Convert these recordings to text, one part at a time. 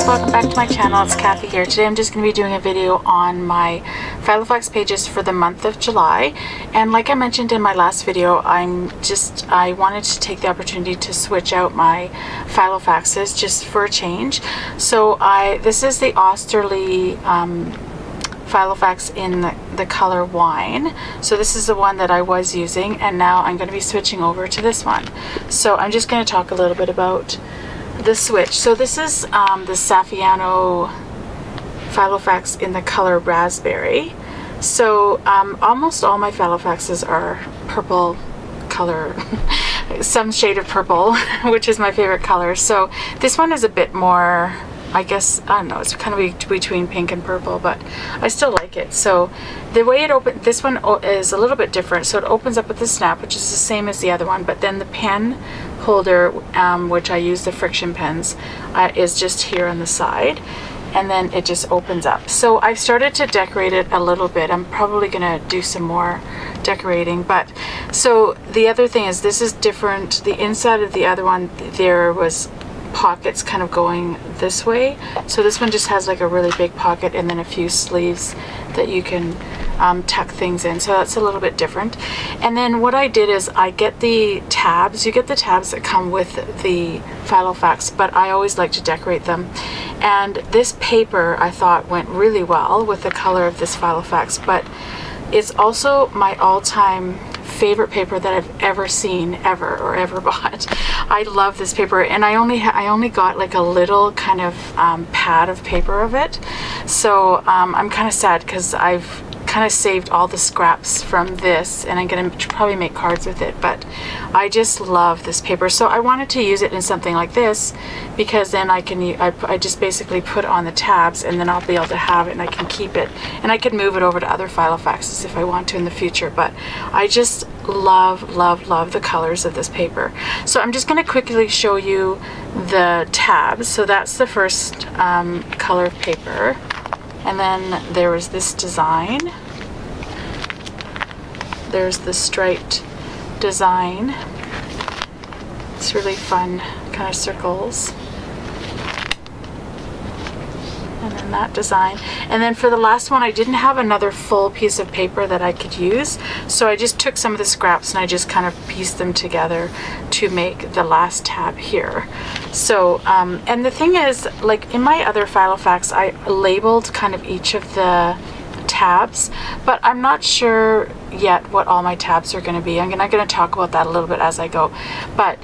Welcome back to my channel. It's Kathy here. Today I'm just going to be doing a video on my Filofax pages for the month of July, and like I mentioned in my last video, I wanted to take the opportunity to switch out my Filofaxes just for a change. So this is the Osterly Filofax in the color wine. So this is the one that I was using, and now I'm going to be switching over to this one. So I'm just going to talk a little bit about the switch. So this is the Saffiano Filofax in the color raspberry. So almost all my Filofaxes are purple color, some shade of purple, which is my favorite color. So this one is a bit more, I guess, I don't know, it's kind of between pink and purple, but I still like it. So the way it opens, this one is a little bit different. So it opens up with the snap, which is the same as the other one, but then the pen holder, which I use the friction pens, is just here on the side, and then it just opens up. So I've started to decorate it a little bit. I'm probably gonna do some more decorating, but so the other thing is this is different. The inside of the other one, there was pockets kind of going this way, so this one just has like a really big pocket and then a few sleeves that you can tuck things in, so that's a little bit different. And then what I did is I get the tabs. You get the tabs that come with the Filofax, but I always like to decorate them, and this paper I thought went really well with the color of this Filofax, but it's also my all-time favorite paper that I've ever seen, ever bought. I love this paper, and I only got like a little kind of pad of paper of it, so I'm kind of sad because I've kind of saved all the scraps from this, and I'm gonna probably make cards with it, but I just love this paper. So I wanted to use it in something like this, because then I just basically put on the tabs, and then I'll be able to have it, and I can keep it, and I can move it over to other Filofaxes if I want to in the future. But I just love the colors of this paper. So I'm just going to quickly show you the tabs. So that's the first color of paper, and then there was this design. There's the striped design. It's really fun, kind of circles. And then that design. And then for the last one, I didn't have another full piece of paper that I could use, so I just took some of the scraps and I just kind of pieced them together to make the last tab here. So and the thing is, like in my other Filofax, I labeled kind of each of the tabs, but I'm not sure yet what all my tabs are going to be. I'm not going to talk about that a little bit as I go, but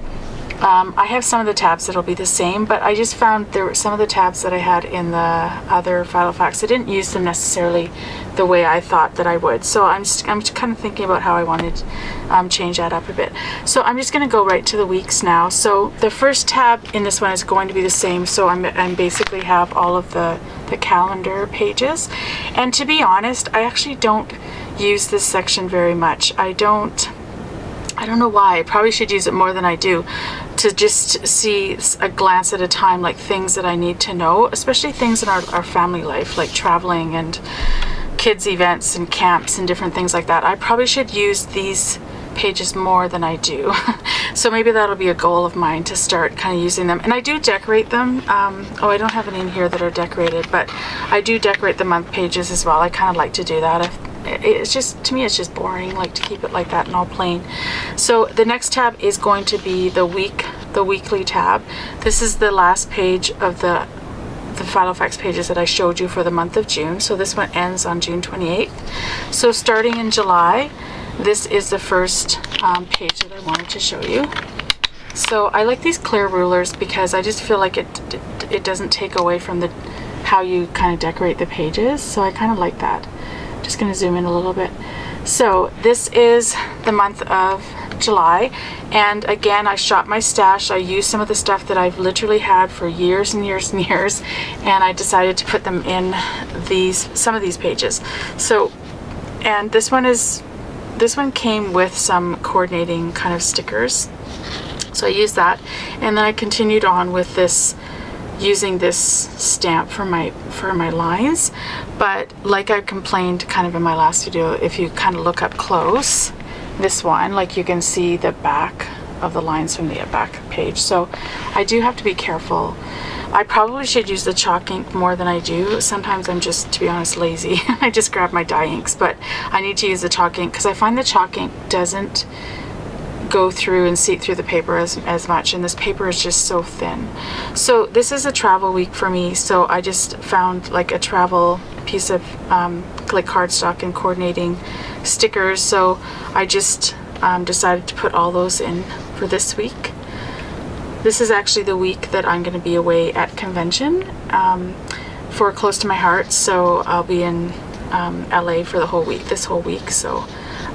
I have some of the tabs that'll be the same, but I just found there were some of the tabs that I had in the other Filofax, I didn't use them necessarily the way I thought that I would. So I'm kind of thinking about how I wanted to change that up a bit. So I'm just going to go right to the weeks now. So the first tab in this one is going to be the same. So I'm basically have all of the calendar pages. And to be honest, I actually don't use this section very much. I don't know why. I probably should use it more than I do, to just see a glance at a time, like things that I need to know, especially things in our family life, like traveling and kids events and camps and different things like that. I probably should use these pages more than I do. So maybe that'll be a goal of mine, to start kind of using them. And I do decorate them. Oh, I don't have any in here that are decorated, but I do decorate the month pages as well. I kind of like to do that. It's just, to me, it's just boring, like to keep it like that and all plain. So the next tab is going to be the weekly tab. This is the last page of the Filofax pages that I showed you for the month of June. So this one ends on June 28th. So starting in July, this is the first page that I wanted to show you. So I like these clear rulers because I just feel like it doesn't take away from how you kind of decorate the pages. So I kind of like that. Just going to zoom in a little bit. So this is the month of July, and again, I shot my stash. I used some of the stuff that I've literally had for years and years and years, and I decided to put them in some of these pages. So, and this one came with some coordinating kind of stickers, so I used that, and then I continued on with this, using this stamp for my lines. But like I complained kind of in my last video, if you kind of look up close, this one, like you can see the back of the lines from the back page. So I do have to be careful. I probably should use the chalk ink more than I do. Sometimes I'm just, to be honest, lazy. I just grab my dye inks, but I need to use the chalk ink because I find the chalk ink doesn't go through and seep through the paper as much, and this paper is just so thin. So this is a travel week for me, so I just found like a travel piece of like cardstock and coordinating stickers, so I just decided to put all those in for this week. This is actually the week that I'm going to be away at convention for Close to My Heart, so I'll be in LA for the whole week, this whole week. So,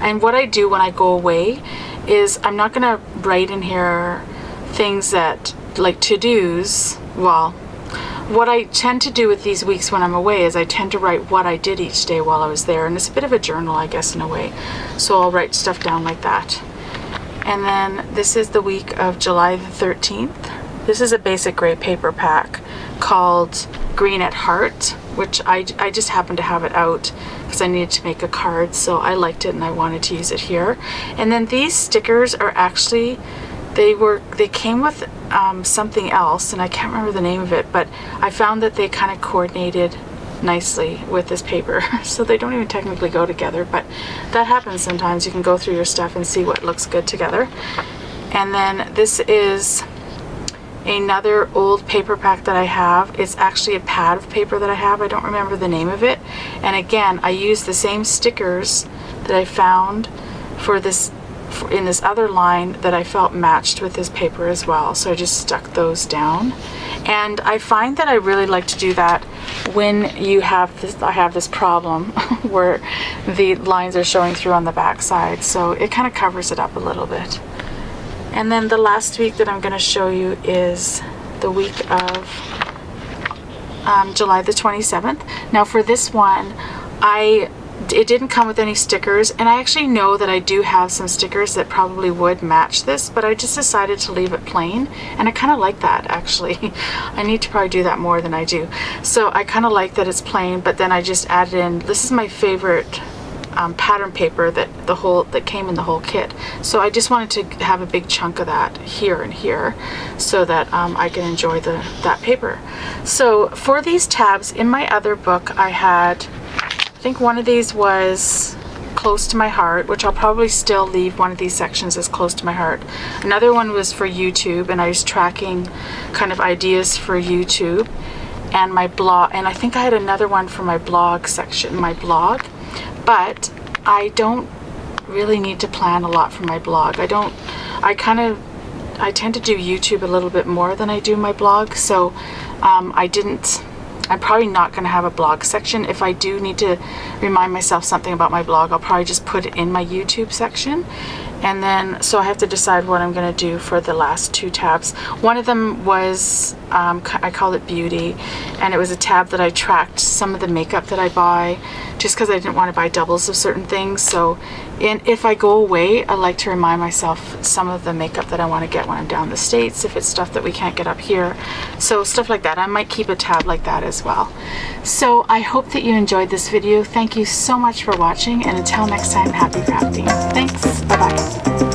and what I do when I go away is I'm not going to write in here things that like to-dos. Well, what I tend to do with these weeks when I'm away is I tend to write what I did each day while I was there, and it's a bit of a journal, I guess, in a way. So I'll write stuff down like that. And then this is the week of July the 13th. This is a basic gray paper pack called Green at Heart, which I just happened to have it out because I needed to make a card, so I liked it and I wanted to use it here. And then these stickers are actually, they came with something else, and I can't remember the name of it, but I found that they kind of coordinated nicely with this paper. So they don't even technically go together, but that happens sometimes. You can go through your stuff and see what looks good together. And then this is another old paper pack that I have. It's actually a pad of paper that I have. I don't remember the name of it. And again, I used the same stickers that I found for this in this other line that I felt matched with this paper as well. So I just stuck those down. And I find that I really like to do that when you have this, I have this problem where the lines are showing through on the back side. So it kind of covers it up a little bit. And then the last week that I'm going to show you is the week of July the 27th. Now for this one, it didn't come with any stickers, and I actually know that I do have some stickers that probably would match this, but I just decided to leave it plain, and I kind of like that actually. I need to probably do that more than I do. So I kind of like that it's plain, but then I just added in, this is my favorite pattern paper that came in the whole kit. So I just wanted to have a big chunk of that here and here so that I can enjoy that paper. So for these tabs, in my other book I had, I think one of these was Close to My Heart, which I'll probably still leave one of these sections as Close to My Heart. Another one was for YouTube, and I was tracking kind of ideas for YouTube and my blog, and I think I had another one for my blog section, my blog. But I don't really need to plan a lot for my blog. I tend to do YouTube a little bit more than I do my blog, so I'm probably not going to have a blog section. If I do need to remind myself something about my blog, I'll probably just put it in my YouTube section. And then, so I have to decide what I'm going to do for the last two tabs. One of them was, I called it Beauty, and it was a tab that I tracked some of the makeup that I buy, just because I didn't want to buy doubles of certain things. So, if I go away, I like to remind myself some of the makeup that I want to get when I'm down in the States, if it's stuff that we can't get up here. So stuff like that. I might keep a tab like that as well. So I hope that you enjoyed this video. Thank you so much for watching, and until next time, happy crafting. Thanks. Bye-bye.